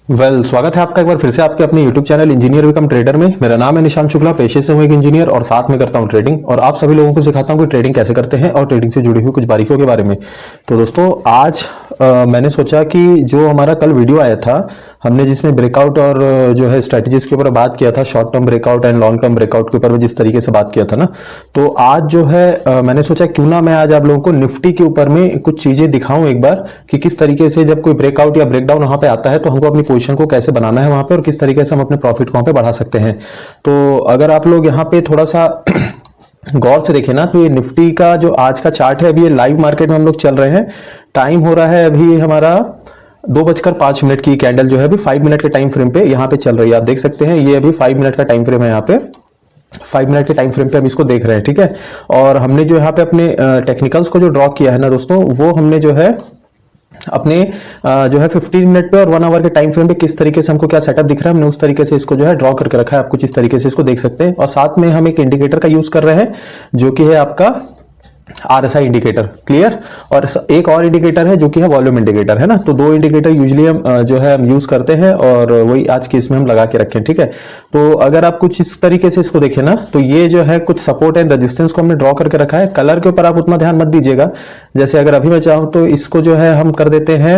स्वागत है आपका एक बार फिर से आपके अपने YouTube channel engineer become trader में। मेरा नाम है निशांत शुक्ला, पेशे से हूं एक इंजीनियर और साथ में करता हूं ट्रेडिंग। और आप सभी लोगों को सिखाता हूं कि ट्रेडिंग कैसे करते हैं और ट्रेडिंग से जुड़ी हुई कुछ बारीकियों के बारे में। तो दोस्तों आज मैंने सोचा कि जो हमारा कल वीडियो आया था, हमने जिसमें ब्रेकआउट और जो है स्ट्रेटजीज के ऊपर बात किया था, short term breakout and long term breakout के ऊपर में जिस तरीके से बात किया था ना, तो आज जो है मैंने सोचा क्यों ना मैं आज आप लोगों को निफ्टी के ऊपर में कुछ चीजें दिखाऊं एक बार कि किस तरीके से जब कोई ब्रेकआउट या ब्रेकडाउन वहां पे आता है तो हमको अपनी पोजीशन को कैसे बनाना है वहां पे और किस तरीके से हम अपने प्रॉफिट को वहां पे बढ़ा सकते हैं। तो अगर आप लोग यहाँ पे थोड़ा सा गौर से देखें ना, तो ये निफ्टी का जो आज का चार्ट है, अभी ये लाइव मार्केट में हम लोग चल रहे हैं। टाइम हो रहा है अभी हमारा 2:05 की कैंडल जो है अभी 5 मिनट के टाइम फ्रेम पे यहाँ पे चल रही है। आप देख सकते हैं ये अभी 5 मिनट का टाइम फ्रेम है, यहाँ पे 5 मिनट के टाइम फ्रेम पे हम इसको देख रहे हैं। ठीक है, और हमने जो यहाँ पे अपने टेक्निकल्स को जो ड्रॉ किया है ना दोस्तों, वो हमने जो है अपने जो है 15 मिनट पे और 1 आवर के टाइम फ्रेम पे किस तरीके से हमको क्या सेटअप दिख रहा है, हमने उस तरीके से इसको जो है ड्रॉ करके रखा है। आप कुछ इस तरीके से इसको देख सकते हैं। और साथ में हम एक इंडिकेटर का यूज कर रहे हैं जो कि है आपका RSI इंडिकेटर। क्लियर। और एक और इंडिकेटर है जो कि है वॉल्यूम इंडिकेटर, है ना। तो दो इंडिकेटर यूजुअली हम जो है हम यूज करते हैं और वही आज की इसमें हम लगा के रखें। ठीक है, तो अगर आप कुछ इस तरीके से इसको देखें ना, तो ये जो है कुछ सपोर्ट एंड रेजिस्टेंस को हमने ड्रॉ करके रखा है। कलर के ऊपर आप उतना ध्यान मत दीजिएगा। जैसे अगर अभी मैं चाहूं तो इसको जो है हम कर देते हैं,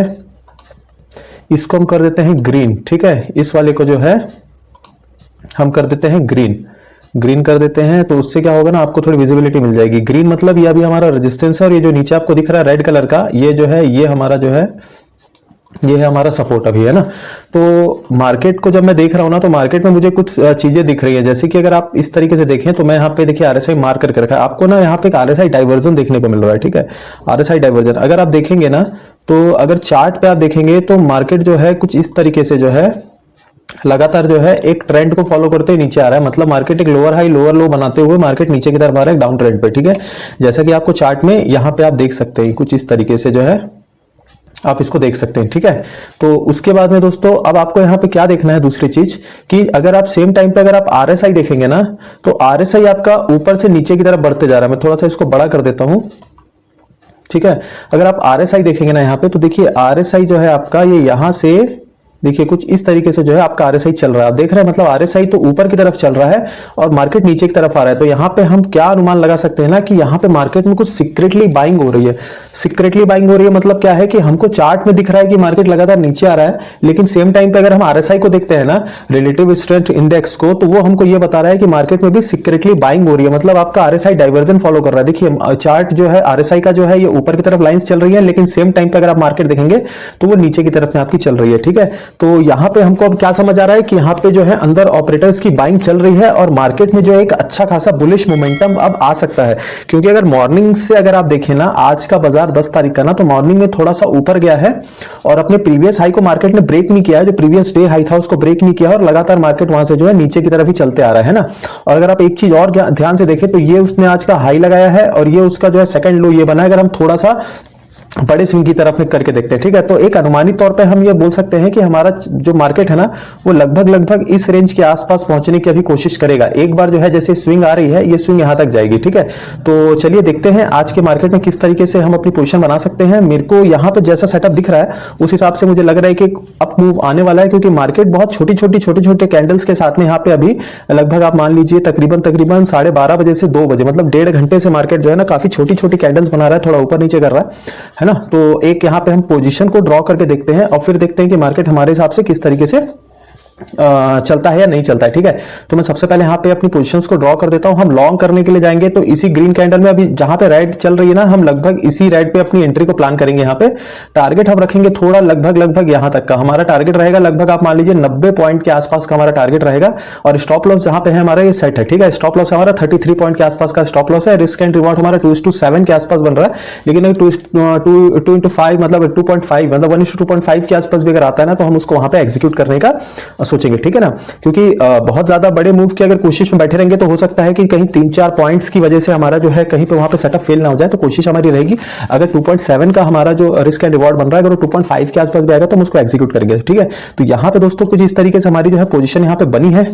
इसको हम कर देते हैं ग्रीन। ठीक है, इस वाले को जो है हम कर देते हैं ग्रीन कर देते हैं। तो उससे क्या होगा ना, आपको थोड़ी विजिबिलिटी मिल जाएगी। ग्रीन मतलब ये अभी हमारा रेजिस्टेंस है और ये जो नीचे आपको दिख रहा है रेड कलर का, ये जो है ये हमारा जो है ये है हमारा सपोर्ट अभी, है ना। तो मार्केट को जब मैं देख रहा हूं ना, तो मार्केट में मुझे कुछ चीजें दिख रही है। जैसे कि अगर आप इस तरीके से देखें तो मैं यहाँ पे देखिए RSI मार्क करके रखा है। आपको ना यहाँ पे एक RSI डाइवर्जन देखने को मिल रहा है। ठीक है, RSI डाइवर्जन अगर आप देखेंगे ना, तो अगर चार्ट पे आप देखेंगे तो मार्केट जो है कुछ इस तरीके से जो है लगातार जो है एक ट्रेंड को फॉलो करते हुए नीचे आ रहा है। मतलब मार्केट एक लोअर हाई लोअर लो बनाते हुए मार्केट नीचे की तरफ आ रहा है डाउन ट्रेंड पे। ठीक है, जैसा कि आपको चार्ट में यहाँ पे आप देख सकते हैं कुछ इस तरीके से जो है आप इसको देख सकते हैं। ठीक है, तो उसके बाद में दोस्तों अब आपको यहाँ पे क्या देखना है, दूसरी चीज कि अगर आप सेम टाइम पे अगर आप RSI देखेंगे ना, तो RSI आपका ऊपर से नीचे की तरफ बढ़ते जा रहा है। मैं थोड़ा सा इसको बड़ा कर देता हूं। ठीक है, अगर आप RSI देखेंगे ना यहाँ पे, तो देखिए RSI जो है आपका ये यहां से देखिए कुछ इस तरीके से जो है आपका RSI चल रहा है। आप देख रहे हैं, मतलब RSI तो ऊपर की तरफ चल रहा है और मार्केट नीचे की तरफ आ रहा है। तो यहाँ पे हम क्या अनुमान लगा सकते हैं ना कि यहाँ पे मार्केट में कुछ सीक्रेटली बाइंग हो रही है। सीक्रेटली बाइंग हो रही है मतलब क्या है कि हमको चार्ट में दिख रहा है कि मार्केट लगातार नीचे आ रहा है, लेकिन सेम टाइम पे अगर हम RSI को देखते हैं ना, रिलेटिव स्ट्रेंथ इंडेक्स को, तो वो हमको ये बता रहा है कि मार्केट में भी सीक्रेटली बाइंग हो रही है। मतलब आपका RSI डाइवर्जन फॉलो कर रहा है। देखिए चार्ट जो है RSI का जो है ये ऊपर की तरफ लाइंस चल रही है, लेकिन सेम टाइम पे अगर आप मार्केट देखेंगे तो वो नीचे की तरफ में आपकी चल रही है। ठीक है, तो यहाँ पे हमको अब क्या समझ आ रहा है कि यहाँ पे जो है अंदर ऑपरेटर्स की बाइंग चल रही है और मार्केट में जो है एक अच्छा खासा बुलिश मोमेंटम अब आ सकता है। क्योंकि अगर मॉर्निंग से अगर आप देखें ना, आज का बाजार 10 तारीख का ना, तो मॉर्निंग में थोड़ा सा ऊपर गया है और अपने प्रीवियस हाई को मार्केट ने ब्रेक नहीं किया है। जो प्रीवियस डे हाई था उसको ब्रेक नहीं किया और लगातार मार्केट वहां से जो है नीचे की तरफ ही चलते आ रहा है ना। और अगर आप एक चीज और ध्यान से देखें तो ये उसने आज का हाई लगाया है और ये उसका जो है सेकंड लो ये बना है। अगर हम थोड़ा सा बड़े स्विंग की तरफ में करके देखते हैं, ठीक है, तो एक अनुमानित तौर पे हम ये बोल सकते हैं कि हमारा जो मार्केट है ना, वो लगभग इस रेंज के आसपास पहुंचने की अभी कोशिश करेगा। एक बार जो है जैसे स्विंग आ रही है, ये स्विंग यहां तक जाएगी। ठीक है, तो चलिए देखते हैं आज के मार्केट में किस तरीके से हम अपनी पोजीशन बना सकते हैं। मेरे को यहाँ पे जैसा सेटअप दिख रहा है उस हिसाब से मुझे लग रहा है कि अप मूव आने वाला है, क्योंकि मार्केट बहुत छोटे कैंडल्स के साथ में यहाँ पे अभी लगभग आप मान लीजिए तकरीबन 12:30 बजे से 2 बजे, मतलब 1.5 घंटे से मार्केट जो है ना काफी छोटी कैंडल्स बना रहा है, थोड़ा ऊपर नीचे कर रहा है ना। तो एक यहाँ पे हम पोजीशन को ड्रॉ करके देखते हैं और फिर देखते हैं कि मार्केट हमारे हिसाब से किस तरीके से चलता है या नहीं चलता है। ठीक है, तो मैं सबसे पहले यहाँ पे अपनी पोजीशंस को ड्रॉ कर देता हूँ। हम लॉन्ग करने के लिए जाएंगे तो इसी ग्रीन कैंडल में अभी जहां पे रेड चल रही है ना, हम लगभग इसी रेड पे अपनी एंट्री को प्लान करेंगे। यहाँ पे टारगेट हम रखेंगे थोड़ा लगभग यहां तक का हमारा टारगेट रहेगा। लगभग आप मान लीजिए 90 पॉइंट के आसपास का हमारा टारगेट रहेगा और स्टॉप लॉस जहां पे है हमारा ये सेट है। ठीक है, स्टॉप लॉस हमारा 33 पॉइंट के आसपास का स्टॉप लॉस है। रिस्क एंड रिवॉर्ड हमारा 2:7 के आसपास बन रहा है, लेकिन 2:5 मतलब 2.5 मतलब 1:2.5 के आसपास भी अगर आता है ना, तो हम उसको वहां पे एग्जीक्यूट करने का सोचेंगे। ठीक है ना, क्योंकि बहुत ज्यादा बड़े मूव की अगर कोशिश में बैठे रहेंगे तो हो सकता है कि कहीं 3-4 पॉइंट्स की वजह से हमारा जो है कहीं पे वहां पे सेटअप फेल ना हो जाए। तो कोशिश हमारी रहेगी अगर 2.7 का हमारा जो रिस्क एंड रिवॉर्ड बन रहा है, अगर वो 2.5 के आसपास भी आएगा तो हम उसको एग्जीक्यूट करेंगे। ठीक है, तो यहाँ पे दोस्तों कुछ इस तरीके से हमारी जो है पोजीशन यहाँ पे बनी है।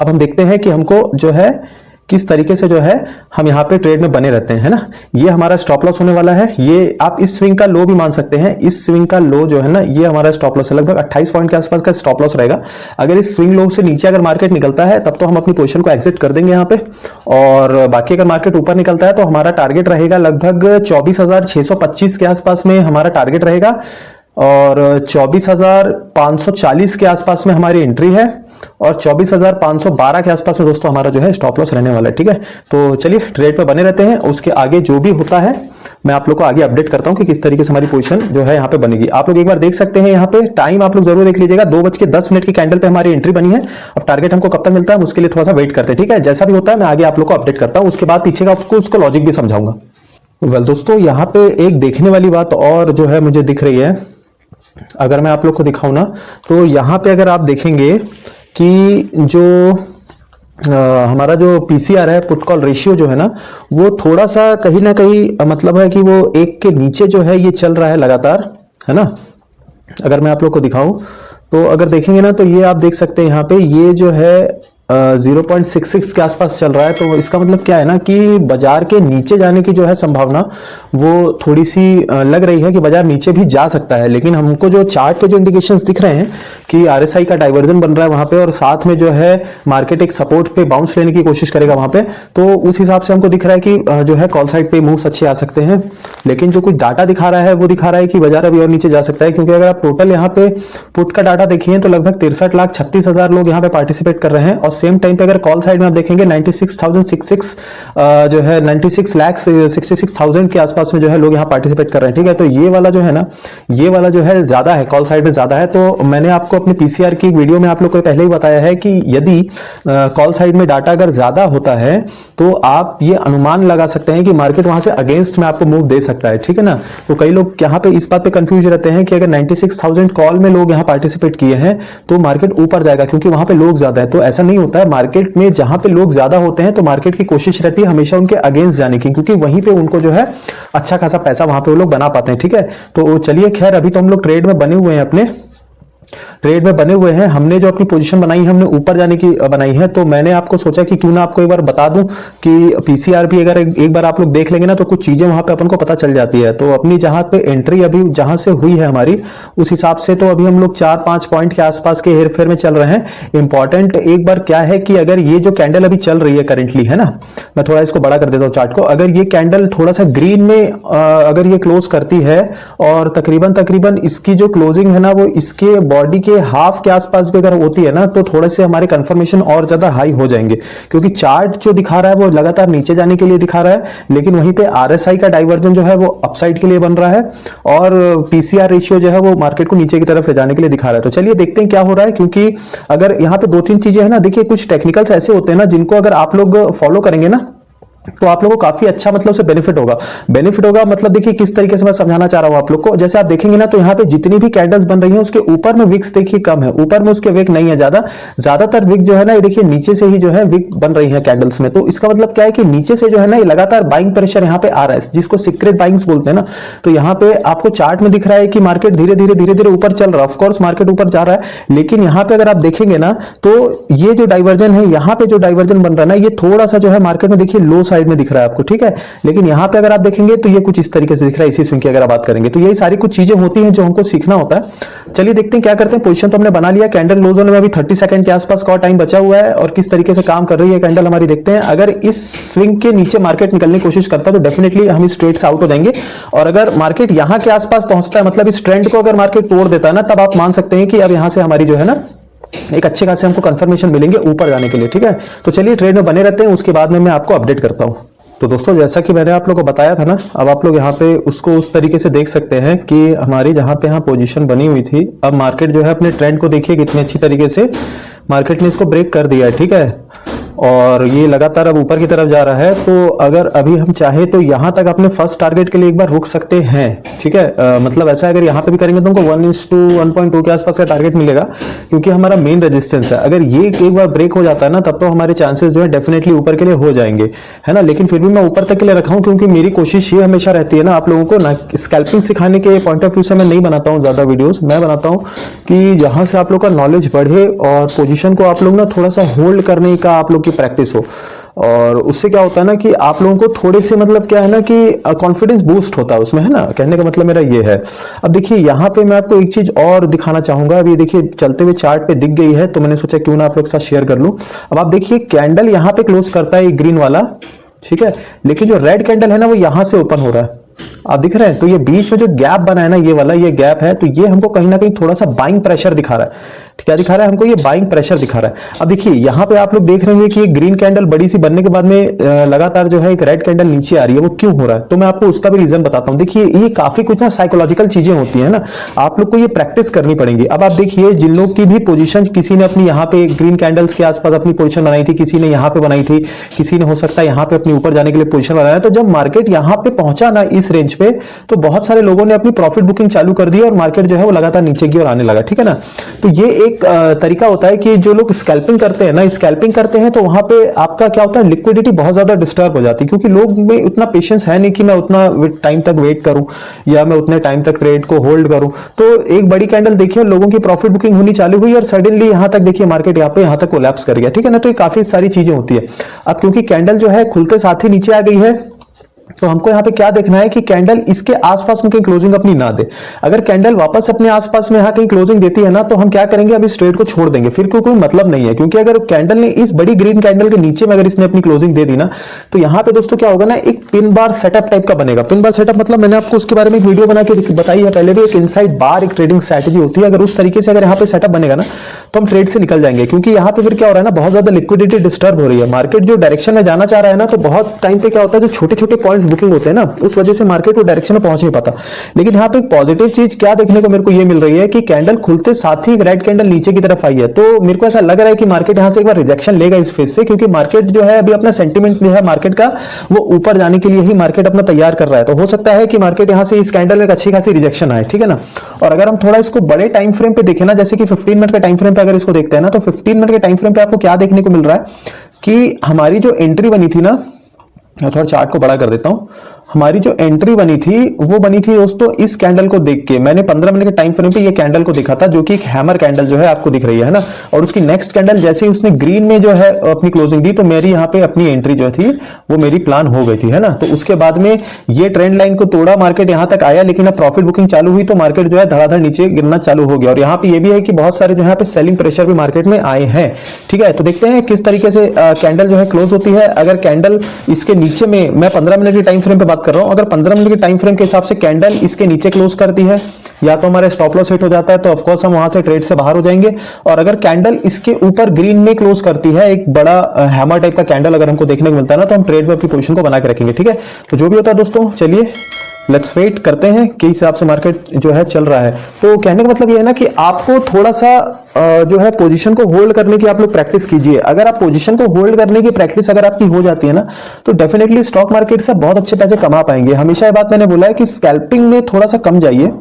अब हम देखते हैं कि हमको जो है किस तरीके से जो है हम यहाँ पे ट्रेड में बने रहते हैं, है ना। ये हमारा स्टॉप लॉस होने वाला है, ये आप इस स्विंग का लो भी मान सकते हैं। इस स्विंग का लो जो है ना, ये हमारा स्टॉप लॉस है, लगभग 28 पॉइंट के आसपास का स्टॉप लॉस रहेगा। अगर इस स्विंग लो से नीचे अगर मार्केट निकलता है तब तो हम अपनी पोजीशन को एग्जिट कर देंगे यहाँ पे, और बाकी अगर मार्केट ऊपर निकलता है तो हमारा टारगेट रहेगा लगभग 24,625 के आसपास में हमारा टारगेट रहेगा, और 24,540 के आसपास में हमारी एंट्री है, और 24,512 के आसपास में दोस्तों हमारा जो है स्टॉप लॉस रहने वाला है, ठीक है। तो चलिए ट्रेड पे बने रहते हैं, उसके आगे जो भी होता है मैं आप लोग को आगे अपडेट करता हूं कि किस तरीके से हमारी पोजीशन जो है यहाँ पे बनेगी। आप लोग एक बार देख सकते हैं यहाँ पे टाइम आप लोग जरूर देख लीजिएगा, 2:10 की कैंडल पे हमारी एंट्री बनी है। अब टारगेट हमको कब तक मिलता है उसके लिए थोड़ा सा वेट करते हैं, ठीक है। जैसा भी होता है मैं आगे आप लोग को अपडेट करता हूँ, उसके बाद पीछे का आपको उसको लॉजिक भी समझाऊंगा। वेल दोस्तों, यहाँ पे एक देखने वाली बात और जो है मुझे दिख रही है, अगर मैं आप लोग को दिखाऊं ना, तो यहाँ पे अगर आप देखेंगे कि जो हमारा जो पीसीआर है, पुट कॉल रेशियो जो है ना, वो थोड़ा सा कहीं ना कहीं मतलब है कि वो 1 के नीचे जो है ये चल रहा है लगातार, है ना। अगर मैं आप लोग को दिखाऊं तो अगर देखेंगे ना, तो ये आप देख सकते हैं यहाँ पे ये जो है 0.66 के आसपास चल रहा है। तो इसका मतलब क्या है ना कि बाजार के नीचे जाने की जो है संभावना वो थोड़ी सी लग रही है कि बाजार नीचे भी जा सकता है। लेकिन हमको जो चार्ट पे जो इंडिकेशंस दिख रहे हैं कि आरएसआई का डाइवर्जन बन रहा है वहां पे, और साथ में जो है मार्केट एक सपोर्ट पे बाउंस लेने की कोशिश करेगा वहां पे, तो उस हिसाब से हमको दिख रहा है कि जो है कॉल साइड पे मूव्स अच्छे आ सकते हैं। लेकिन जो कुछ डाटा दिखा रहा है वो दिखा रहा है कि बाजार अभी और नीचे जा सकता है, क्योंकि अगर आप टोटल यहाँ पे पुट का डाटा देखिए तो लगभग 63,36,000 लोग यहाँ पे पार्टिसिपेट कर रहे हैं, और सेम टाइम पे अगर कॉल साइड में आप देखेंगे 96,066 जो है 96,66,000 के आसपास में जो है लोग यहाँ पार्टिसिपेट कर रहे हैं, ठीक है। तो ये वाला जो है ना, ये वाला जो है ज्यादा है, कॉल साइड में ज्यादा है। तो मैंने आपको अपने पीसीआर की वीडियो में आप लोग को पहले ही बताया है कि यदि कॉल साइड में डाटा अगर ज्यादा होता है तो आप ये अनुमान लगा सकते हैं कि मार्केट वहां से अगेंस्ट में आपको मूव दे सकता है, ठीक है ना। तो कई लोग यहाँ पे इस बात पे कंफ्यूज रहते हैं कि अगर 96,000 कॉल में लोग यहाँ पार्टिसिपेट किए हैं तो मार्केट ऊपर जाएगा, क्योंकि वहां पे लोग ज्यादा है। तो ऐसा नहीं होता है, मार्केट में जहां पे लोग ज्यादा होते हैं तो मार्केट की कोशिश रहती है हमेशा उनके अगेंस्ट जाने की, क्योंकि वहीं पे उनको जो है अच्छा खासा पैसा वहां पे वो लोग बना पाते हैं, ठीक है। तो चलिए खैर, अभी तो हम लोग ट्रेड में बने हुए हैं, अपने ट्रेड में बने हुए हैं। हमने जो अपनी पोजीशन बनाई है हमने ऊपर जाने की बनाई है, तो मैंने आपको सोचा कि क्यों ना आपको एक बार बता दूं कि पीसीआर भी अगर एक बार आप लोग देख लेंगे ना तो कुछ चीजें वहां पे अपन को पता चल जाती है। तो अपनी जहां पे एंट्री अभी जहां से हुई है हमारी, उस हिसाब से तो अभी हम लोग 4-5 पॉइंट के आसपास के हेरफेर में चल रहे हैं। इंपॉर्टेंट एक बार क्या है कि अगर ये जो कैंडल अभी चल रही है करेंटली, है ना, मैं थोड़ा इसको बड़ा कर देता हूं चार्ट को, अगर ये कैंडल थोड़ा सा ग्रीन में अगर ये क्लोज करती है और तकरीबन इसकी जो क्लोजिंग है ना वो इसके बॉडी के हाफ के आसपास भी अगर होती है ना, तो थोड़े से हमारे कंफर्मेशन और ज्यादा हाई हो जाएंगे, क्योंकि चार्ट जो दिखा रहा है वो लगातार नीचे जाने के लिए दिखा रहा है, लेकिन वहीं पे आरएसआई का डाइवर्जन जो है वो अपसाइड के लिए बन रहा है, और पीसीआर रेशियो जो है वो मार्केट को नीचे की तरफ ले जाने के लिए दिखा रहा है। तो चलिए देखते हैं क्या हो रहा है, क्योंकि अगर यहाँ पे 2-3 चीजें है ना, देखिए कुछ टेक्निकल्स ऐसे होते हैं ना जिनको अगर आप लोग फॉलो करेंगे ना तो आप लोगों को काफी अच्छा मतलब से बेनिफिट होगा। मतलब देखिए किस तरीके से मैं समझाना चाह रहा हूं आप लोग को। जैसे आप देखेंगे ना तो यहाँ पे जितनी भी कैंडल्स बन रही हैं उसके ऊपर में विक्स देखिए कम है, ऊपर में उसके विक नहीं है ज्यादातर विक जो है ना ये देखिए नीचे से ही जो है विक बन रही है कैंडल्स में। तो इसका मतलब क्या है कि नीचे से जो है ना ये लगातार बाइंग प्रेशर यहाँ पे आ रहा है, जिसको सीक्रेट बाइंग्स बोलते हैं ना। तो यहाँ पे आपको चार्ट में दिख रहा है कि मार्केट धीरे धीरे ऊपर चल रहा है, ऑफकोर्स मार्केट ऊपर जा रहा है, लेकिन यहाँ पे अगर आप देखेंगे ना तो ये जो डाइवर्जन है, यहाँ पे जो डाइवर्जन बन रहा है ना, ये थोड़ा सा जो है मार्केट में देखिए लो साइड में दिख रहा है आपको, ठीक है। लेकिन यहां पे अगर आप देखेंगे तो ये कुछ इस तरीके से दिख रहा है, इसी स्विंग की अगर आप बात करेंगे तो यही सारी कुछ चीजें होती हैं जो हमको सीखना होता है। चलिए देखते हैं क्या करते हैं। पोजीशन तो हमने बना लिया, कैंडल क्लोज होने में अभी 30 सेकंड के आसपास का टाइम बचा हुआ है, और किस तरीके से काम कर रही है कैंडल हमारी देखते हैं। अगर इस स्विंग के नीचे मार्केट निकलने की कोशिश करता है तो डेफिनेटली हम इस ट्रेड से आउट हो जाएंगे, और अगर मार्केट यहां के आसपास पहुंचता है, मतलब इस ट्रेंड को अगर मार्केट तोड़ देता है ना, तब आप मान सकते हैं कि अब यहां से हमारी जो है ना एक अच्छे खासे हमको कंफर्मेशन मिलेंगे ऊपर जाने के लिए, ठीक है। तो चलिए ट्रेड में बने रहते हैं, उसके बाद में मैं आपको अपडेट करता हूं। तो दोस्तों जैसा कि मैंने आप लोगों को बताया था ना, अब आप लोग यहाँ पे उसको उस तरीके से देख सकते हैं कि हमारी जहाँ पे यहाँ पोजीशन बनी हुई थी, अब मार्केट जो है अपने ट्रेंड को देखिए कितनी अच्छी तरीके से मार्केट ने इसको ब्रेक कर दिया है, ठीक है। और ये लगातार अब ऊपर की तरफ जा रहा है। तो अगर अभी हम चाहे तो यहां तक अपने फर्स्ट टारगेट के लिए एक बार रुक सकते हैं, ठीक है। मतलब ऐसा अगर यहां पे भी करेंगे तो हमको 1:1.2 के आसपास का टारगेट मिलेगा, क्योंकि हमारा मेन रेजिस्टेंस है। अगर ये एक बार ब्रेक हो जाता है ना, तब तो हमारे चांसेस जो है डेफिनेटली ऊपर के लिए हो जाएंगे, है ना। लेकिन फिर भी मैं ऊपर तक के लिए रखा हूं, क्योंकि मेरी कोशिश ये हमेशा रहती है ना आप लोगों को ना स्कैल्पिंग सिखाने के पॉइंट ऑफ व्यू से मैं नहीं बनाता हूं ज्यादा वीडियोस। मैं बनाता हूं कि जहां से आप लोग का नॉलेज बढ़े और पोजीशन को आप लोग ना थोड़ा सा होल्ड करने का आप लोग की प्रैक्टिस हो। और उससे क्या होता है ना कि आप लोगों को थोड़े से मतलब क्या है ना कि कॉन्फिडेंस बूस्ट होता है उसमें, है ना, कहने का मतलब मेरा ये है। अब देखिए यहाँ पे मैं आपको एक चीज और दिखाना चाहूंगा। अभी देखिए चलते हुए चार्ट पे दिख गई है तो मैंने सोचा क्यों ना आप लोग के साथ शेयर कर लूं। अब आप देखिए कैंडल यहाँ पे क्लोज करता है ग्रीन वाला, ठीक है, लेकिन जो रेड कैंडल है ना वो यहां से ओपन हो रहा है, आप दिख रहे हैं। तो ये बीच में जो गैप बना है ना, ये वाला ये गैप है, तो ये हमको कहीं ना कहीं थोड़ा सा बाइंग प्रेशर दिखा रहा है। क्या दिखा रहा है हमको? ये बाइंग प्रेशर दिखा रहा है। अब देखिए यहाँ पे आप लोग देख रहे हैं कि ये ग्रीन कैंडल बड़ी सी बनने के बाद में लगातार जो है एक रेड कैंडल नीचे आ रही है, वो क्यों हो रहा है? तो मैं आपको उसका भी रीजन बताता हूं। देखिए ये काफी कुछ ना साइकोलॉजिकल चीजें होती है ना, आप लोग को ये प्रैक्टिस करनी पड़ेगी। अब आप देखिए जिन लोग की भी पोजीशन, किसी ने अपनी यहाँ पे ग्रीन कैंडल्स के आसपास अपनी पोजीशन बनाई थी, किसी ने यहाँ पे बनाई थी, किसी ने हो सकता है यहाँ पे अपनी ऊपर जाने के लिए पोजीशन बनाया, तो जब मार्केट यहाँ पे पहुंचा ना इस रेंज पे, तो बहुत सारे लोगों ने अपनी प्रॉफिट बुकिंग चालू कर दी और मार्केट जो है वो लगातार नीचे की ओर आने लगा, ठीक है ना। तो ये एक तरीका होता है कि जो लोग स्कैल्पिंग करते हैं ना, स्कैल्पिंग करते हैं तो वहां पे आपका क्या होता है, लिक्विडिटी बहुत ज्यादा डिस्टर्ब हो जाती है, क्योंकि लोग में उतना पेशेंस है नहीं कि मैं उतना टाइम तक वेट करूं या मैं उतने टाइम तक ट्रेड को होल्ड करूं। तो एक बड़ी कैंडल देखिए, लोगों की प्रॉफिट बुकिंग होनी चालू हुई और सडनली यहां तक देखिए मार्केट यहां तक कोलैप्स कर गया, ठीक है ना। तो ये काफी सारी चीजें होती है। अब क्योंकि कैंडल जो है खुलते साथ ही नीचे आ गई है, तो हमको यहाँ पे क्या देखना है कि कैंडल इसके आसपास में कहीं क्लोजिंग अपनी ना दे। अगर कैंडल वापस अपने आसपास में यहाँ कहीं क्लोजिंग देती है ना, तो हम क्या करेंगे, अभी इस ट्रेड को छोड़ देंगे, फिर कोई मतलब नहीं है। क्योंकि अगर कैंडल ने इस बड़ी ग्रीन कैंडल के नीचे में अगर इसने अपनी क्लोजिंग दे दी ना, तो यहाँ पे दोस्तों क्या होगा ना, एक पिन बार सेटअप टाइप का बनेगा। पिन बार सेटअप मतलब मैंने आपको उसके बारे में एक वीडियो बना के बताई है पहले भी, एक इनसाइड बार एक ट्रेडिंग स्ट्रैटेजी होती है। अगर उस तरीके से अगर यहाँ पे सेटअप बनेगा ना, तो हम ट्रेड से निकल जाएंगे। क्योंकि यहाँ पे फिर क्या हो रहा है ना, बहुत ज्यादा लिक्विडिटी डिस्टर्ब हो रही है, मार्केट जो डायरेक्शन में जाना चाह रहा है ना, तो बहुत टाइम पे क्या होता है, जो छोटे छोटे पॉइंट्स बुकिंग होते हैं ना, उस वजह से मार्केट वो डायरेक्शन में पहुंच नहीं पाता। लेकिन यहाँ पे एक पॉजिटिव चीज क्या देखने को मेरे को ये मिल रही है कि कैंडल खुलते साथ ही एक रेड कैंडल नीचे की तरफ आई है। तो मेरे को ऐसा लग रहा है कि मार्केट यहां से एक बार रिजेक्शन लेगा इस फेज से, क्योंकि मार्केट जो है अभी अपना सेंटीमेंट जो है मार्केट का, वो ऊपर जाने के लिए ही मार्केट अपना तैयार कर रहा है। तो हो सकता है कि मार्केट यहां से इस कैंडल में एक अच्छी खासी रिजेक्शन आए, ठीक है ना। और अगर हम थोड़ा इसको बड़े टाइम फ्रेम पे देखें ना, जैसे कि 15 मिनट के टाइम फ्रेम पे अगर इसको देखते हैं ना, तो 15 मिनट के टाइम फ्रेम पे आपको क्या देखने को मिल रहा है कि हमारी जो एंट्री बनी थी ना, थोड़ा चार्ट को बड़ा कर देता हूं, हमारी जो एंट्री बनी थी वो बनी थी दोस्तों इस कैंडल को देख के। मैंने 15 मिनट के टाइम फ्रेम पे ये कैंडल को देखा था, जो कि एक हैमर कैंडल जो है आपको दिख रही है ना। और उसकी नेक्स्ट कैंडल जैसे ही उसने ग्रीन में जो है अपनी क्लोजिंग दी, तो मेरी यहाँ पे अपनी एंट्री जो थी वो मेरी प्लान हो गई थी, है ना। तो उसके बाद में ये ट्रेंड लाइन को तोड़ा, मार्केट यहाँ तक आया, लेकिन अब प्रॉफिट बुकिंग चालू हुई तो मार्केट जो है धड़ाधड़ नीचे गिरना चालू हो गया। और यहाँ पे ये भी है कि बहुत सारे जो है पे सेलिंग प्रेशर भी मार्केट में आए हैं, ठीक है। तो देखते हैं किस तरीके से कैंडल जो है क्लोज होती है। अगर कैंडल इसके नीचे में, मैं 15 मिनट के टाइम फ्रेम पे बात कर रहा हूं, अगर 15 मिनट के टाइम फ्रेम के हिसाब से कैंडल इसके नीचे क्लोज करती है, या तो हमारे स्टॉप लॉस हिट हो जाता है, तो ऑफ कोर्स हम वहां से ट्रेड से बाहर हो जाएंगे। और अगर कैंडल इसके ऊपर ग्रीन में क्लोज करती है, एक बड़ा हैमर टाइप का कैंडल अगर हमको देखने को मिलता है ना, तो हम ट्रेड में अपनी पोजीशन को बना के रखेंगे, ठीक है। तो जो भी होता है दोस्तों, चलिए लेट्स वेट करते हैं कि हिसाब से मार्केट जो है चल रहा है। तो कहने का मतलब ये है ना कि आपको थोड़ा सा जो है पोजीशन को होल्ड करने की आप लोग प्रैक्टिस कीजिए। अगर आप पोजीशन को होल्ड करने की प्रैक्टिस अगर आपकी हो जाती है ना, तो डेफिनेटली स्टॉक मार्केट से बहुत अच्छे पैसे कमा पाएंगे। हमेशा ये बात मैंने बोला है कि स्कैल्पिंग में थोड़ा सा कम जाइए,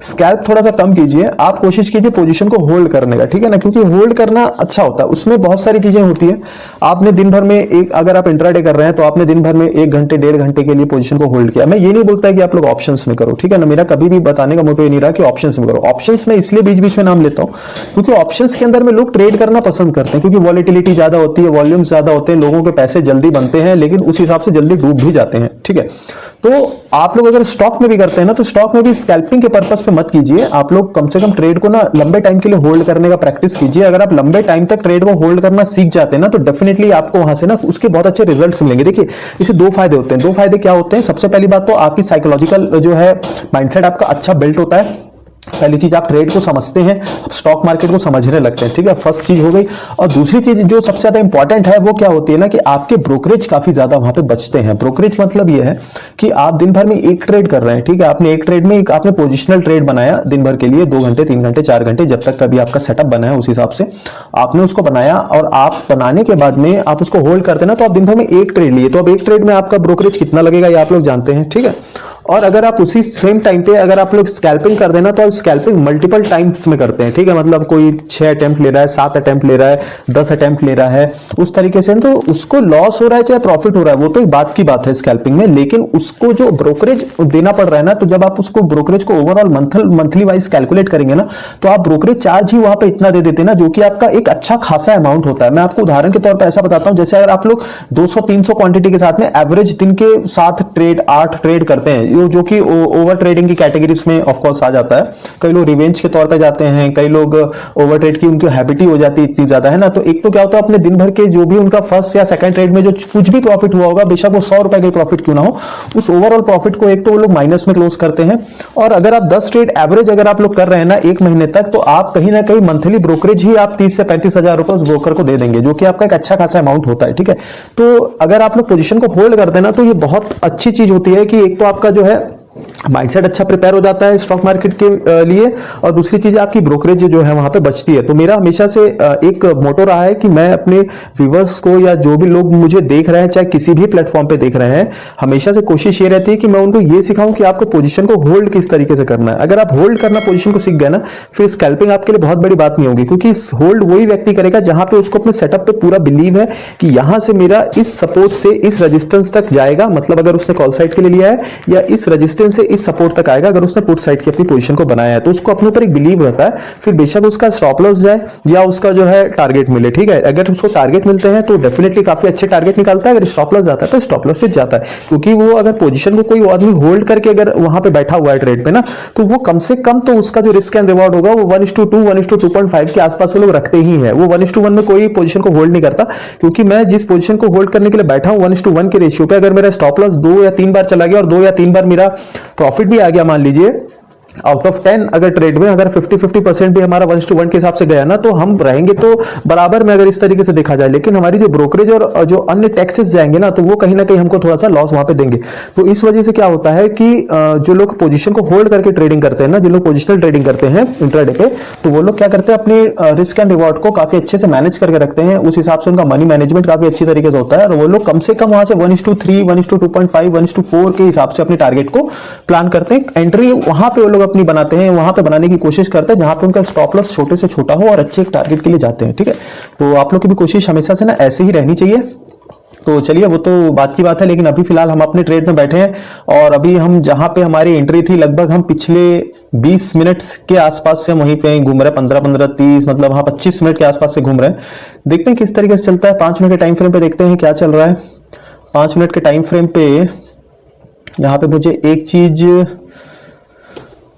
स्कैल्प थोड़ा सा कम कीजिए, आप कोशिश कीजिए पोजीशन को होल्ड करने का, ठीक है ना। क्योंकि होल्ड करना अच्छा होता है, उसमें बहुत सारी चीजें होती है। आपने दिन भर में एक, अगर आप इंट्राडे कर रहे हैं तो आपने दिन भर में 1 घंटे 1.5 घंटे के लिए पोजीशन को होल्ड किया। मैं ये नहीं बोलता है कि आप लोग ऑप्शंस में करो, ठीक है ना। मेरा कभी भी बताने का मोटिव ये नहीं रहा कि ऑप्शंस में करो। ऑप्शंस में इसलिए बीच बीच में नाम लेता हूं क्योंकि ऑप्शंस के अंदर में लोग ट्रेड करना पसंद करते हैं, क्योंकि वॉलेटिलिटी ज्यादा होती है, वॉल्यूम ज्यादा होते हैं, लोगों के पैसे जल्दी बनते हैं, लेकिन उस हिसाब से जल्दी डूब भी जाते हैं, ठीक है। तो आप लोग अगर स्टॉक में भी करते हैं ना, तो स्टॉक में भी स्कैल्पिंग के पर्पस पे मत कीजिए। आप लोग कम से कम ट्रेड को ना लंबे टाइम के लिए होल्ड करने का प्रैक्टिस कीजिए। अगर आप लंबे टाइम तक ट्रेड को होल्ड करना सीख जाते हैं ना, तो डेफिनेटली आपको वहां से ना उसके बहुत अच्छे रिजल्ट्स मिलेंगे। देखिए इससे 2 फायदे होते हैं। 2 फायदे क्या होते हैं? सबसे पहली बात तो आपकी साइकोलॉजिकल जो है माइंडसेट आपका अच्छा बिल्ट होता है। पहली चीज, आप ट्रेड को समझते हैं, स्टॉक मार्केट को समझने लगते हैं, ठीक है, फर्स्ट चीज हो गई। और दूसरी चीज जो सबसे ज्यादा इंपॉर्टेंट है वो क्या होती है ना, कि आपके ब्रोकरेज काफी ज्यादा वहां पे बचते हैं। ब्रोकरेज मतलब ये है कि आप दिन भर में एक ट्रेड कर रहे हैं, ठीक है, आपने एक ट्रेड में एक आपने पोजिशनल ट्रेड बनाया दिन भर के लिए, 2 घंटे 3 घंटे 4 घंटे, जब तक कभी आपका सेटअप बना है उस हिसाब से आपने उसको बनाया। और आप बनाने के बाद में आप उसको होल्ड करते हैं ना, तो आप दिन भर में एक ट्रेड लिए, तो अब एक ट्रेड में आपका ब्रोकरेज कितना लगेगा ये आप लोग जानते हैं, ठीक है। और अगर आप उसी सेम टाइम पे अगर आप लोग स्कैल्पिंग कर देना तो स्कैल्पिंग मल्टीपल टाइम्स में करते हैं, ठीक है, मतलब कोई 6 अटेम्प्ट ले रहा है, 7 अटेम्प्ट ले रहा है, 10 अटेम्प्ट ले रहा है, उस तरीके से तो उसको लॉस हो रहा है चाहे प्रॉफिट हो रहा है वो तो एक बात की बात है स्कैल्पिंग में, लेकिन उसको जो ब्रोकरेज देना पड़ रहा है ना, तो जब आप उसको ब्रोकरेज को ओवरऑल मंथली वाइज कैलकुलेट करेंगे ना, तो आप ब्रोकरेज चार्ज ही वहां पे इतना दे देते हैं ना, जो कि आपका एक अच्छा खासा अमाउंट होता है। मैं आपको उदाहरण के तौर पर ऐसा बताता हूं, जैसे अगर आप लोग 200-300 क्वांटिटी के साथ में एवरेज दिन के 7 ट्रेड 8 ट्रेड करते हैं, जो कि ओवर ट्रेडिंग की कैटेगरीज में ऑफ कोर्स आ जाता है। कई लोग रिवेंज के तौर पे जाते हैं, कई लोग ओवर ट्रेड की उनकी हैबिट ही हो जाती है इतनी ज्यादा, है ना। तो एक तो क्या होता है, अपने दिन भर के जो भी उनका फर्स्ट या सेकंड ट्रेड में जो कुछ भी प्रॉफिट हुआ होगा, बेशक वो 100 रुपए का प्रॉफिट क्यों ना हो, उस ओवरऑल प्रॉफिट को एक तो वो लोग माइनस में क्लोज करते हैं। और अगर आप 10 ट्रेड एवरेज अगर आप लोग कर रहे हैं ना एक महीने तक, तो आप कहीं ना कहीं मंथली ब्रोकरेज ही आप 30 से 35 हजार रुपए उस ब्रोकर को दे देंगे, जो कि आपका एक अच्छा खासा अमाउंट होता है, ठीक है। तो अगर आप लोग पोजीशन को होल्ड करते हैं ना, तो ये बहुत अच्छी चीज होती है कि एक तो आपका जो है माइंडसेट अच्छा प्रिपेयर हो जाता है स्टॉक मार्केट के लिए, और दूसरी चीज आपकी ब्रोकरेज जो है वहां पे बचती है। तो मेरा हमेशा से एक मोटो रहा है कि मैं अपने व्यूअर्स को या जो भी लोग मुझे देख रहे हैं, चाहे किसी भी प्लेटफॉर्म पे देख रहे हैं, हमेशा से कोशिश ये रहती है कि मैं उनको ये सिखाऊं कि आपको पोजीशन को होल्ड किस तरीके से करना है। अगर आप होल्ड करना पोजीशन को सीख गए ना, फिर स्कैल्पिंग आपके लिए बहुत बड़ी बात नहीं होगी, क्योंकि होल्ड वही व्यक्ति करेगा जहां पे उसको अपने सेटअप पे पूरा बिलीव है कि यहां से मेरा इस सपोर्ट से इस रेजिस्टेंस तक जाएगा, मतलब अगर उसने कॉल साइड के लिए लिया है, या इस रेजिस्टेंस से इस सपोर्ट तक आएगा अगर उसने पुट साइड की अपनी पोजीशन को बनाया है, तो उसको अपने ऊपर एक बिलीव रहता है। फिर बेशक उसका स्टॉप लॉस जाए या उसका जो है टारगेट मिले, ठीक है। अगर उसको टारगेट मिलते हैं तो डेफिनेटली काफी अच्छे टारगेट निकालता है, अगर स्टॉप लॉस जाता है तो स्टॉप लॉस से जाता है, क्योंकि वो अगर पोजीशन को कोई आदमी होल्ड करके अगर वहां पे बैठा हुआ है ट्रेड पे ना, तो वो कम से कम तो उसका जो रिस्क एंड रिवॉर्ड होगा वो 1:2 1:2.5 के आसपास वो लोग रखते ही है। वो 1:1 में कोई पोजीशन को होल्ड नहीं करता, क्योंकि मैं जिस पोजीशन को होल्ड करने के लिए बैठा हूं 1:1 के रेशियो पे, अगर मेरा स्टॉप लॉस 2 या 3 बार चला गया और 2 या 3 बार मेरा प्रॉफिट भी आ गया, मान लीजिए आउट ऑफ 10 अगर ट्रेड में अगर 50-50% भी हमारा 1:1 के हिसाब से गया ना, तो हम रहेंगे तो बराबर में, अगर इस तरीके से देखा जाए। लेकिन हमारी जो ब्रोकरेज और जो अन्य टैक्सेस जाएंगे ना, तो वो कहीं ना कहीं हमको थोड़ा सा लॉस वहां पे देंगे। तो इस वजह से क्या होता है कि जो लोग पोजीशन को होल्ड करके ट्रेडिंग करते हैं ना, जिन लोग पोजिशनल ट्रेडिंग करते हैं इंट्राडे पे, तो वो लोग क्या करते हैं, अपने रिस्क एंड रिवॉर्ड को काफी अच्छे से मैनेज करके रखते हैं। उस हिसाब से उनका मनी मैनेजमेंट काफी अच्छी तरीके से होता है, और वो लोग कम से कम वहां से 1:3 1:2.5 1:4 के हिसाब से अपने टारगेट को प्लान करते हैं। एंट्री वहां पे वो लोग अपनी बनाते हैं, वहां पे बनाने की कोशिश करते हैं जहां पे उनका स्टॉप लॉस छोटे से छोटा हो और अच्छे एक टारगेट के लिए जाते हैं, ठीक है। तो आप लोग की भी कोशिश हमेशा से ना ऐसे ही रहनी चाहिए। तो चलिए, वो तो बात की बात है, लेकिन अभी फिलहाल हम अपने ट्रेड में बैठे हैं, और अभी हम जहां पे हमारी एंट्री थी, लगभग हम पिछले 20 मिनट के आसपास से हम वहीं पे घूम रहे हैं, 15-15 30 मतलब हाँ 25 मिनट के आसपास से घूम रहे हैं। देखते हैं किस तरीके से चलता है। 5 मिनट के टाइम फ्रेम पे देखते हैं क्या चल रहा है। 5 मिनट के टाइम फ्रेम पे यहाँ पे मुझे एक चीज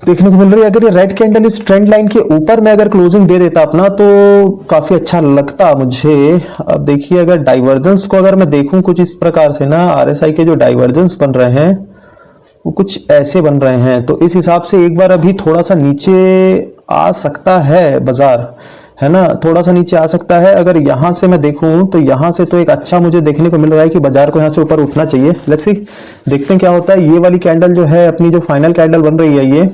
देखने को मिल रही है, अगर ये रेड कैंडल इस ट्रेंड लाइन के ऊपर में अगर क्लोजिंग दे देता अपना, तो काफी अच्छा लगता मुझे। अब देखिए, अगर डाइवर्जेंस को अगर मैं देखूं कुछ इस प्रकार से ना, आरएसआई के जो डाइवर्जेंस बन रहे हैं वो कुछ ऐसे बन रहे हैं, तो इस हिसाब से एक बार अभी थोड़ा सा नीचे आ सकता है बाजार, है ना, थोड़ा सा नीचे आ सकता है। अगर यहां से मैं देखूं तो यहां से तो एक अच्छा मुझे देखने को मिल रहा है कि बाजार को यहां से ऊपर उठना चाहिए। लेट्स सी, देखते हैं क्या होता है। ये वाली कैंडल जो है, अपनी जो फाइनल कैंडल बन रही है, ये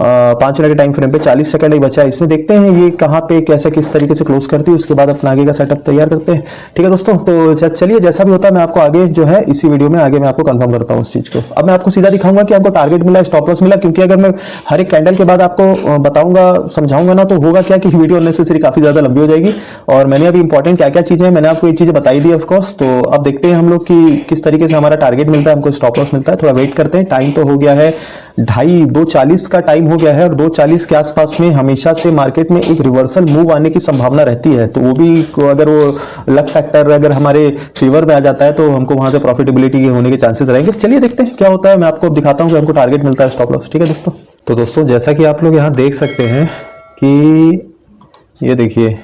5 मिनट के टाइम फ्रेम पे 40 सेकंड ही बचा है, इसमें देखते हैं ये कहां पे कैसे किस तरीके से क्लोज करती है, उसके बाद अपना आगे का सेटअप तैयार करते हैं, ठीक है दोस्तों। तो चलिए, जैसा भी होता है मैं आपको आगे जो है इसी वीडियो में आगे मैं आपको कंफर्म करता हूं उस चीज को। अब मैं आपको सीधा दिखाऊंगा कि आपको टारगेट मिला, स्टॉप लॉस मिला, क्योंकि अगर मैं हर एक कैंडल के बाद आपको बताऊंगा, समझाऊंगा ना, तो होगा क्या कि वीडियो अननेसेसरी काफी ज्यादा लंबी हो जाएगी। और मैंने अभी इंपॉर्टेंट क्या क्या चीजें हैं मैंने आपको ये चीजें बताई दी ऑफकोर्स। तो अब देखते हैं हम लोग कि किस तरीके से हमारा टारगेट मिलता है, हमको स्टॉप लॉस मिलता है। थोड़ा वेट करते हैं। टाइम तो हो गया है 2:40 का टाइम हो गया है, और 2:40 के आसपास में हमेशा से मार्केट में एक रिवर्सल मूव आने की संभावना रहती है। तो वो भी अगर वो लक फैक्टर अगर हमारे फेवर में आ जाता है, तो हमको वहां से प्रॉफिटेबिलिटी होने के चांसेस रहेंगे। चलिए देखते हैं क्या होता है। मैं आपको दिखाता हूं कि हमको टारगेट मिलता है स्टॉप लॉस, ठीक है दोस्तों। तो दोस्तों, जैसा कि आप लोग यहाँ देख सकते हैं कि ये देखिए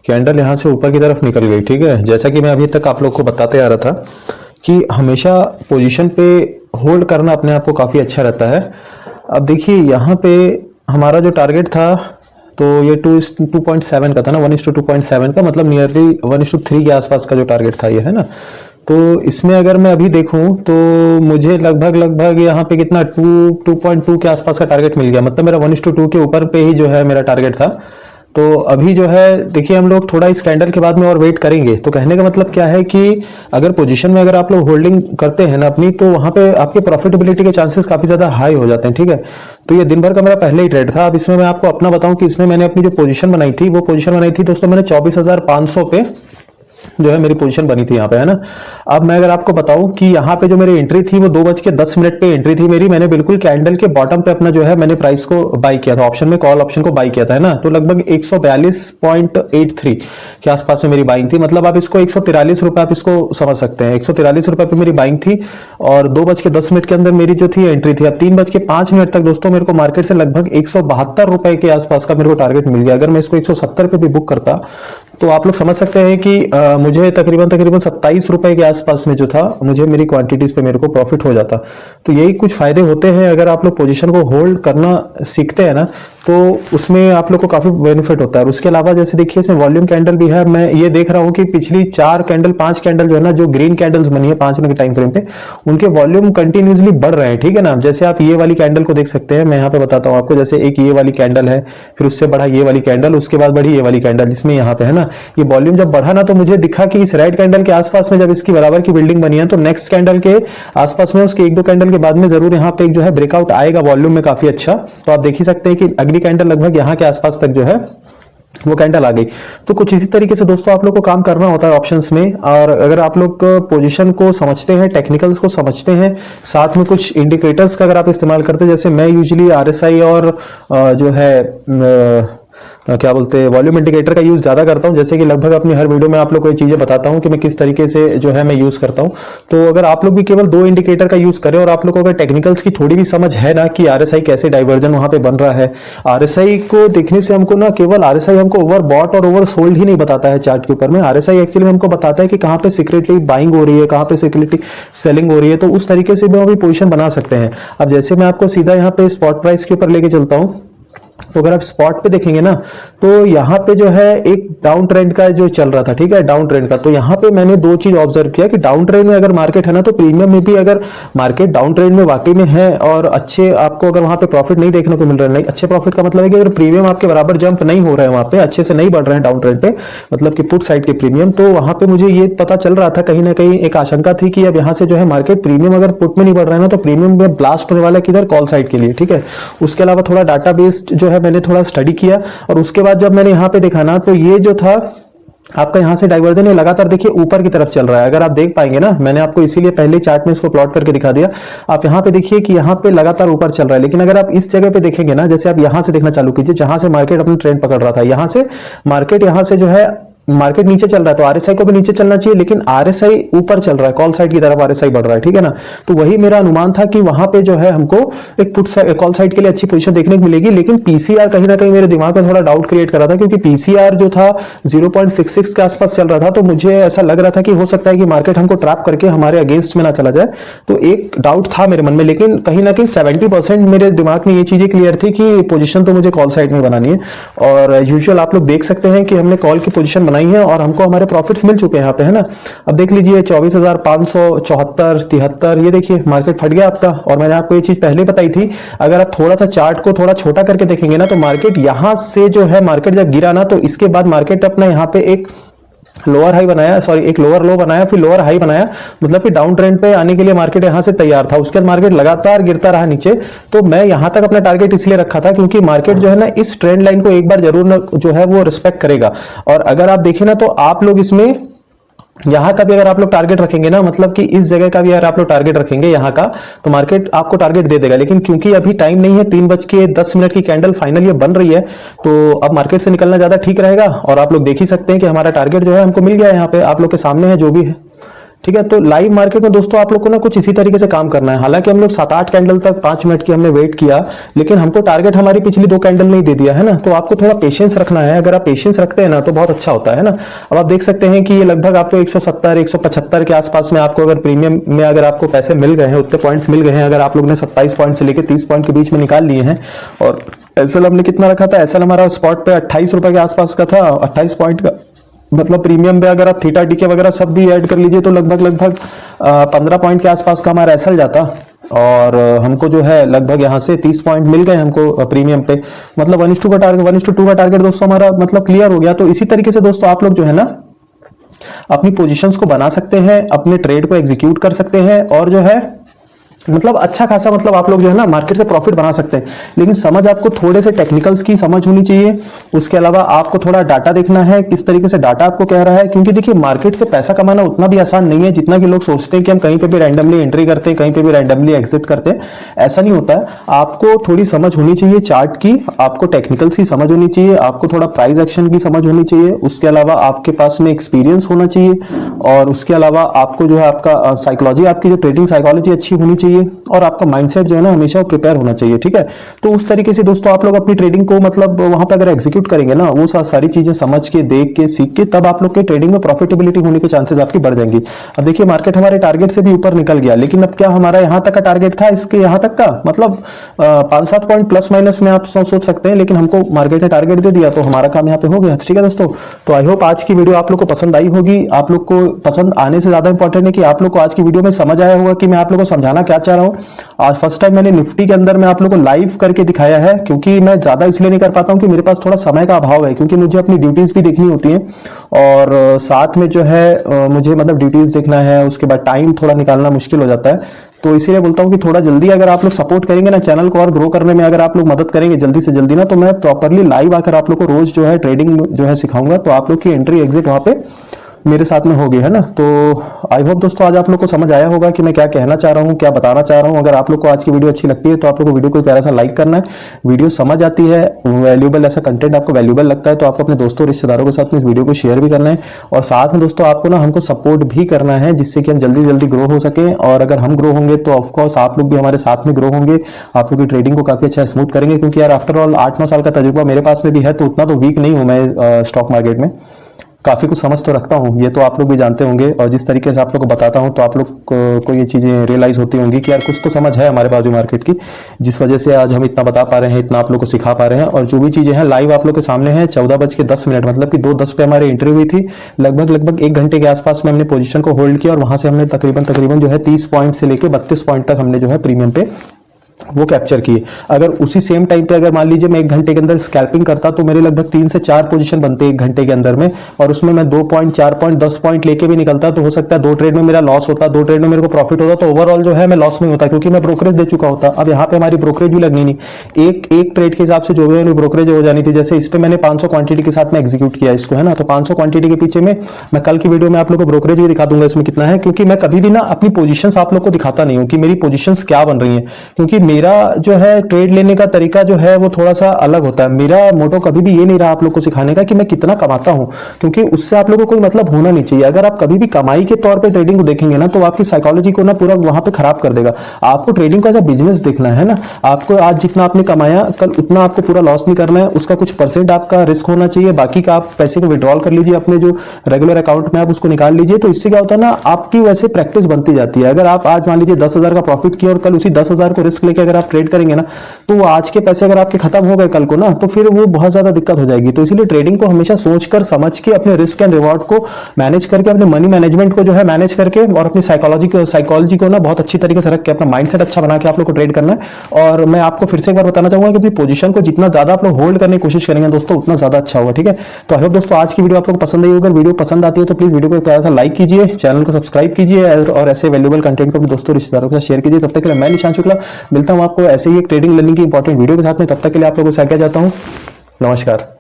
कैंडल यहाँ से ऊपर की तरफ निकल गई, ठीक है। जैसा कि मैं अभी तक आप लोग को बताते आ रहा था कि हमेशा पोजीशन पे होल्ड करना अपने आप को काफ़ी अच्छा रहता है। अब देखिए, यहाँ पे हमारा जो टारगेट था, तो ये 2:7 का था ना, 1:2.7 का, मतलब नियरली 1:3 के आसपास का जो टारगेट था ये, है ना। तो इसमें अगर मैं अभी देखूं तो मुझे लगभग यहाँ पे कितना 2.2 के आसपास का टारगेट मिल गया, मतलब मेरा 1:2 के ऊपर पे ही जो है मेरा टारगेट था। तो अभी जो है देखिए हम लोग थोड़ा इस कैंडल के बाद में और वेट करेंगे। तो कहने का मतलब क्या है कि अगर पोजीशन में अगर आप लोग होल्डिंग करते हैं ना अपनी, तो वहां पे आपके प्रॉफिटेबिलिटी के चांसेस काफी ज्यादा हाई हो जाते हैं, ठीक है। तो ये दिन भर का मेरा पहले ही ट्रेड था। अब इसमें मैं आपको अपना बताऊं कि इसमें मैंने अपनी जो पोजीशन बनाई थी, वो पोजीशन बनाई थी दोस्तों मैंने 24,500 पे जो है मेरी पोजीशन बनी थी यहाँ पे, है ना। अब मैं अगर आपको बताऊं कि यहाँ पे जो मेरी एंट्री थी वो 2:10 पे एंट्री थी मेरी। मैंने बिल्कुल कैंडल के बॉटम पे अपना जो है मैंने प्राइस को बाई किया था, ऑप्शन में कॉल ऑप्शन को बाई किया था, है ना। तो लगभग 142.83 के आसपास में मेरी बाइंग थी। मतलब आप इसको 143 रुपए आप इसको समझ सकते हैं, 143 रुपए पे मेरी बाइंग थी और 2:10 के अंदर मेरी जो थी एंट्री थी। अब 3:05 तक दोस्तों मेरे को मार्केट से लगभग 172 रुपए के आसपास का मेरे को टारगेट मिल गया। अगर मैं इसको 170 पे भी बुक करता तो आप लोग समझ सकते हैं कि मुझे तकरीबन 27 रुपए के आसपास में जो था मुझे मेरी क्वांटिटीज पे मेरे को प्रॉफिट हो जाता। तो यही कुछ फायदे होते हैं अगर आप लोग पोजीशन को होल्ड करना सीखते हैं ना, तो उसमें आप लोग को काफी बेनिफिट होता है। और उसके अलावा जैसे देखिए इसमें वॉल्यूम कैंडल भी है। मैं ये देख रहा हूँ कि पिछली 5 कैंडल जो है ना, जो ग्रीन कैंडल्स बनी है 5 मिनट के टाइम फ्रेम पे, उनके वॉल्यूम कंटिन्यूसली बढ़ रहे हैं, ठीक है ना। जैसे आप ये वाली कैंडल को देख सकते हैं, मैं यहाँ पे बताता हूँ आपको। जैसे एक ये वाली कैंडल है, फिर उससे बढ़ा ये वाली कैंडल, उसके बाद बढ़ी ये वाली कैंडल, जिसमें यहाँ पे है ना ये वॉल्यूम जब बढ़ा ना, तो मुझे दिखा कि इस रेड कैंडल के आसपास में जब इसकी बराबर की बिल्डिंग बनी है, तो नेक्स्ट कैंडल के आसपास में उसके 1-2 कैंडल के बाद में जरूर यहाँ पे एक जो है ब्रेकआउट आएगा वॉल्यूम में काफी अच्छा। तो आप देख ही सकते हैं कि अगली कैंडल लगभग यहाँ के आसपास तक जो है वो कैंडल आ गई। तो कुछ इसी तरीके से दोस्तों आप लोग को काम करना होता है ऑप्शंस में। और अगर आप लोग पोजीशन को समझते हैं, टेक्निकल्स को समझते हैं, साथ में कुछ इंडिकेटर्स का अगर आप इस्तेमाल करते हैं, जैसे मैं यूजुअली आरएसआई और जो है क्या बोलते हैं वॉल्यूम इंडिकेटर का यूज ज्यादा करता हूं। जैसे कि लगभग अपनी हर वीडियो में आप लोग को ये चीजें बताता हूं कि मैं किस तरीके से जो है मैं यूज करता हूं। तो अगर आप लोग भी केवल 2 इंडिकेटर का यूज करें और आप लोग को अगर टेक्निकल्स की थोड़ी भी समझ है ना कि आरएसआई कैसे डाइवर्जन वहां पे बन रहा है, आरएसआई को देखने से हमको ना केवल आरएसआई हमको ओवर बॉट और ओवर सोल्ड ही नहीं बताता है चार्ट के ऊपर में। आरएसआई एक्चुअली हमको बताता है कि कहां पे सीक्रेटली बाइंग हो रही है, कहां पे सीक्रेटली सेलिंग हो रही है। तो उस तरीके से भी हम अभी पोजीशन बना सकते हैं। अब जैसे मैं आपको सीधा यहाँ पे स्पॉट प्राइस के ऊपर लेके चलता हूं, तो अगर आप स्पॉट पे देखेंगे ना, तो यहाँ पे जो है एक डाउन ट्रेंड का जो चल रहा था, ठीक है, डाउन ट्रेंड का। तो यहाँ पे मैंने 2 चीज ऑब्जर्व किया कि डाउन ट्रेंड में अगर मार्केट है ना, तो प्रीमियम में भी अगर मार्केट डाउन ट्रेंड में वाकई में है और अच्छे आपको अगर वहां पे प्रॉफिट नहीं देखने को मिल रहा है, नहीं अच्छे प्रॉफिट का मतलब है कि अगर प्रीमियम आपके बराबर जंप नहीं हो रहा है वहां पे, अच्छे से नहीं बढ़ रहे हैं डाउन ट्रेंड पे, मतलब कि पुट साइड के प्रीमियम, तो वहां पे मुझे ये पता चल रहा था कहीं ना कहीं एक आशंका थी कि अब यहाँ से जो है मार्केट प्रीमियम अगर पुट में नहीं बढ़ रहा है ना, तो प्रीमियम में ब्लास्ट होने वाला है किधर, कॉल साइड के लिए, ठीक है। उसके अलावा थोड़ा डाटा बेस्ड जो है मैंने थोड़ा स्टडी किया और उसके बाद जब मैंने यहां पे देखा ना, तो ये जो था आपका यहां से डाइवर्जन ये लगातार देखिए ऊपर की तरफ चल रहा है। अगर आप देख पाएंगे ना, मैंने आपको इसीलिए पहले चार्ट में इसको प्लॉट करके दिखा दिया। आप यहां पे देखिए कि यहां पे लगातार ऊपर चल रहा है। लेकिन अगर आप इस जगह पे देखेंगे ना, जैसे आप यहां से देखना चालू कीजिए, जहां से मार्केट अपना ट्रेंड पकड़ रहा था, यहां से मार्केट यहां से जो है मार्केट नीचे चल रहा है, तो आरएसआई को भी नीचे चलना चाहिए, लेकिन आरएसआई ऊपर चल रहा है, कॉल साइड की तरफ आरएसआई बढ़ रहा है, ठीक है ना। तो वही मेरा अनुमान था कि वहां पे जो है हमको एक पुट कॉल साइड के लिए अच्छी पोजीशन देखने को मिलेगी। लेकिन पीसीआर कहीं ना कहीं मेरे दिमाग में थोड़ा डाउट क्रिएट कर रहा था, क्योंकि पीसीआर जो था 0.66 के आसपास चल रहा था। तो मुझे ऐसा लग रहा था कि हो सकता है कि मार्केट हमको ट्रैप करके हमारे अगेंस्ट में ना चला जाए। तो एक डाउट था मेरे मन में, लेकिन कहीं ना कहीं 70% मेरे दिमाग में ये चीजें क्लियर थी कि पोजीशन तो मुझे कॉल साइड में बनानी है। और यूजुअल आप लोग देख सकते हैं कि हमने कॉल की पोजीशन बनाई है और हमको हमारे प्रॉफिट्स मिल चुके हैं यहाँ पे, है ना। अब देख लीजिए 24,574, 73, ये देखिए मार्केट फट गया आपका। और मैंने आपको ये चीज पहले बताई थी, अगर आप थोड़ा सा चार्ट को थोड़ा छोटा करके देखेंगे ना, तो मार्केट यहां से जो है मार्केट जब गिरा ना, तो इसके बाद मार्केट अपना यहाँ पे एक लोअर हाई बनाया, सॉरी एक लोअर लो बनाया, फिर लोअर हाई बनाया, मतलब कि डाउन ट्रेंड पे आने के लिए मार्केट यहां से तैयार था। उसके बाद मार्केट लगातार गिरता रहा नीचे। तो मैं यहां तक अपना टारगेट इसलिए रखा था क्योंकि मार्केट जो है ना इस ट्रेंड लाइन को एक बार जरूर जो है वो रिस्पेक्ट करेगा। और अगर आप देखें ना, तो आप लोग इसमें यहां का भी अगर आप लोग टारगेट रखेंगे ना, मतलब कि इस जगह का भी अगर आप लोग टारगेट रखेंगे यहां का, तो मार्केट आपको टारगेट दे देगा। लेकिन क्योंकि अभी टाइम नहीं है, 3:10 की कैंडल फाइनल ये बन रही है, तो अब मार्केट से निकलना ज्यादा ठीक रहेगा। और आप लोग देख ही सकते हैं कि हमारा टारगेट जो है हमको मिल गया है, यहाँ पे आप लोग के सामने है जो भी है, ठीक है। तो लाइव मार्केट में दोस्तों आप लोग को ना कुछ इसी तरीके से काम करना है। हालांकि हम लोग 7-8 कैंडल तक 5 मिनट की हमने वेट किया, लेकिन हमको टारगेट हमारी पिछली 2 कैंडल नहीं दे दिया, है ना। तो आपको थोड़ा पेशेंस रखना है। अगर आप पेशेंस रखते हैं ना, तो बहुत अच्छा होता है ना। अब आप देख सकते हैं कि ये लगभग आपको 170, 175 के आसपास में आपको अगर प्रीमियम में अगर आपको पैसे मिल गए हैं, उतने पॉइंट्स मिल गए हैं, अगर आप लोग ने 27 पॉइंट से लेकर 30 पॉइंट के बीच में निकाल लिए हैं। और एसएल हमने कितना रखा था, एसएल हमारा स्पॉट पे 28 रुपए के आसपास का था, 28 पॉइंट का, मतलब प्रीमियम पे अगर आप थीटा डीके वगैरह सब भी ऐड कर लीजिए, तो लगभग 15 पॉइंट के आसपास का हमारा एसएल जाता। और हमको जो है लगभग यहाँ से 30 पॉइंट मिल गए हमको प्रीमियम पे, मतलब 1:2 का टारगेट, 1:2 का टारगेट दोस्तों हमारा मतलब क्लियर हो गया। तो इसी तरीके से दोस्तों आप लोग जो है ना अपनी पोजीशंस को बना सकते हैं, अपने ट्रेड को एग्जीक्यूट कर सकते हैं और जो है मतलब अच्छा खासा मतलब आप लोग जो है ना मार्केट से प्रॉफिट बना सकते हैं। लेकिन समझ आपको थोड़े से टेक्निकल्स की समझ होनी चाहिए। उसके अलावा आपको थोड़ा डाटा देखना है, किस तरीके से डाटा आपको कह रहा है, क्योंकि देखिए मार्केट से पैसा कमाना उतना भी आसान नहीं है जितना कि लोग सोचते हैं कि हम कहीं पे भी रैंडमली एंट्री करते हैं, कहीं पे भी रैंडमली एग्जिट करते हैं। ऐसा नहीं होता है। आपको थोड़ी समझ होनी चाहिए चार्ट की, आपको टेक्निकल्स की समझ होनी चाहिए, आपको थोड़ा प्राइस एक्शन की समझ होनी चाहिए। उसके अलावा आपके पास में एक्सपीरियंस होना चाहिए और उसके अलावा आपको जो है आपका साइकोलॉजी, आपकी जो ट्रेडिंग साइकोलॉजी अच्छी होनी चाहिए और आपका माइंडसेट जो है ना हमेशा प्रिपेयर होना चाहिए। ठीक है, तो उस तरीके से दोस्तों आप लोग अपनी ट्रेडिंग को मतलब वहां पे अगर एग्जीक्यूट करेंगे ना, वो सारी चीजें समझ के, देख के, सीख के, तब आप लोग के ट्रेडिंग में प्रॉफिटेबिलिटी होने के चांसेस आपकी बढ़ जाएंगी। अब देखिए मार्केट हमारे टारगेट से भी ऊपर निकल गया, लेकिन अब क्या हमारा यहाँ तक का टारगेट था, इसके यहाँ तक का मतलब 5-7 पॉइंट प्लस माइनस में आप सोच सकते हैं, लेकिन हमको मार्केट ने टारगेट दे दिया तो हमारा काम यहाँ पे हो गया। ठीक है दोस्तों, तो आई होप आज की वीडियो आप लोग को पसंद आई होगी। आप लोग को पसंद आने से ज्यादा इंपॉर्टेंट है कि आप लोग को आज की वीडियो में समझ आया होगा कि मैं आप लोग को समझाना क्या चाह रहा हूँ। आज फर्स्ट टाइम मैंने निफ्टी के अंदर मैं आप लोगों को लाइव करके दिखाया है, क्योंकि मैं ज्यादा इसलिए नहीं कर पाता हूं कि मेरे पास थोड़ा समय का अभाव है, क्योंकि मुझे अपनी ड्यूटीज भी देखनी होती हैं और साथ में जो है मुझे मतलब ड्यूटीज देखना है, उसके बाद टाइम थोड़ा निकालना मुश्किल हो जाता है। तो इसीलिए बोलता हूं कि थोड़ा जल्दी अगर आप लोग सपोर्ट करेंगे ना चैनल को और ग्रो करने में, अगर आप लोग मदद करेंगे जल्दी से जल्दी ना, तो मैं प्रॉपरली लाइव आकर आप लोग को रोज जो है ट्रेडिंग जो है सिखाऊंगा। तो आप लोग की एंट्री एग्जिट वहां पे मेरे साथ में हो गई है ना। तो आई होप दोस्तों आज आप लोग को समझ आया होगा कि मैं क्या कहना चाह रहा हूँ, क्या बताना चाह रहा हूँ। अगर आप लोग को आज की वीडियो अच्छी लगती है तो आप लोग को वीडियो को प्यारा सा लाइक करना है। वीडियो समझ आती है, वैल्यूएबल ऐसा कंटेंट आपको वैल्यूएबल लगता है तो आपको अपने दोस्तों रिश्तेदारों के साथ में इस वीडियो को शेयर भी करना है। और साथ में दोस्तों आपको ना हमको सपोर्ट भी करना है, जिससे कि हम जल्दी जल्दी ग्रो हो सके। और अगर हम ग्रो होंगे तो ऑफकोर्स आप लोग भी हमारे साथ में ग्रो होंगे, आप लोग की ट्रेडिंग को काफी अच्छा स्मूथ करेंगे। क्योंकि यार आफ्टर ऑल 8-9 साल का तजुर्बा मेरे पास में भी है, तो उतना तो वीक नहीं हूं मैं स्टॉक मार्केट में, काफी कुछ समझ तो रखता हूँ, ये तो आप लोग भी जानते होंगे। और जिस तरीके से आप लोग को बताता हूँ तो आप लोग को ये चीजें रियलाइज होती होंगी कि यार कुछ तो समझ है हमारे बाजू मार्केट की, जिस वजह से आज हम इतना बता पा रहे हैं, इतना आप लोग को सिखा पा रहे हैं। और जो भी चीजें हैं लाइव आप लोग के सामने हैं। 14:10 मतलब कि 2:10 पे हमारी एंट्री हुई थी। लगभग 1 घंटे के आसपास में हमने पोजीशन को होल्ड किया और वहां से हमने तकरीबन जो है 30 पॉइंट से लेकर 32 पॉइंट तक हमने जो है प्रीमियम पे वो कैप्चर किए। अगर उसी सेम टाइम पे अगर मान लीजिए मैं 1 घंटे के अंदर स्कैल्पिंग करता तो मेरे लगभग 3 से 4 पोजीशन बनते 1 घंटे के अंदर में, और उसमें मैं 2 पॉइंट 4 पॉइंट 10 पॉइंट लेके भी निकलता तो हो सकता है 2 ट्रेड में मेरा लॉस होता, 2 ट्रेड में मेरे को प्रॉफिट होता, तो ओवरऑल जो है मैं लॉस नहीं होता, क्योंकि मैं ब्रोकरेज दे चुका होता। अब यहाँ पे हमारी ब्रोकरेज भी लगनी नहीं, एक ट्रेड के हिसाब से जो भी ब्रोकरेज हो जानी थी। जैसे इस पे मैंने 500 क्वांटिटी के साथ में एग्जीक्यूट किया इसको, है ना, तो 500 क्वांटिटी के पीछे में मैं कल की वीडियो में आप लोग को ब्रोकरेज भी दिखा दूंगा इसमें कितना है, क्योंकि मैं कभी भी ना अपनी पोजीशंस आप लोग को दिखाता नहीं हूं कि मेरी पोजीशंस क्या बन रही हैं, क्योंकि मेरा जो है ट्रेड लेने का तरीका जो है वो थोड़ा सा अलग होता है। मेरा मोटो कभी भी ये नहीं रहा आप लोग को सिखाने का कि मैं कितना कमाता हूं, क्योंकि उससे आप लोगों को कोई मतलब होना नहीं चाहिए। अगर आप कभी भी कमाई के तौर पे ट्रेडिंग को देखेंगे ना तो आपकी साइकोलॉजी को ना पूरा वहां पे खराब कर देगा। आपको ट्रेडिंग को एज अ बिजनेस देखना है ना। आपको आज जितना आपने कमाया कल उतना आपको पूरा लॉस नहीं करना है, उसका कुछ परसेंट आपका रिस्क होना चाहिए, बाकी का आप पैसे को विड्रॉल कर लीजिए अपने जो रेगुलर अकाउंट में, आप उसको निकाल लीजिए। तो इससे क्या होता है ना, आपकी वैसे प्रैक्टिस बनती जाती है। अगर आप आज मान लीजिए 10,000 का प्रॉफिट किया और कल उसी 10,000 को रिस्क लेके अगर आप ट्रेड करेंगे ना, तो वो आज के पैसे अगर आपके खत्म हो गए कल को ना, तो फिर वो बहुत ज्यादा दिक्कत हो जाएगी। तो इसीलिए ट्रेडिंग को हमेशा सोचकर समझ के अपने रिस्क एंड रिवॉर्ड को मैनेज करके, अपने मनी मैनेजमेंट को जो है मैनेज करके, और अपनी साइकोलॉजी को ना बहुत अच्छी तरीके से रख के, अपना माइंडसेट अच्छा बना के आप लोग को ट्रेड करना है। और मैं आपको फिर से एक बार बताना चाहूंगा कि अपनी पोजीशन को जितना ज्यादा आप लोग होल्ड करने की कोशिश करेंगे दोस्तों, उतना ज्यादा अच्छा होगा। ठीक है, तो आई होप दोस्तों आज की वीडियो आप लोग को पसंद आई। अगर वीडियो पसंद आती है तो प्लीज वीडियो को प्यारा सा लाइक कीजिए, चैनल को सब्सक्राइब कीजिए और ऐसे वैल्यूएबल कंटेंट को अपने दोस्तों रिश्तेदारों के साथ शेयर कीजिए। तब तक के लिए मैं निशान शुक्ला मिलता हूं आपको ऐसे ही एक ट्रेडिंग लर्निंग की इंपॉर्टेंट वीडियो के साथ में। तब तक के लिए आप लोगों से आज्ञा चाहता हूं। नमस्कार।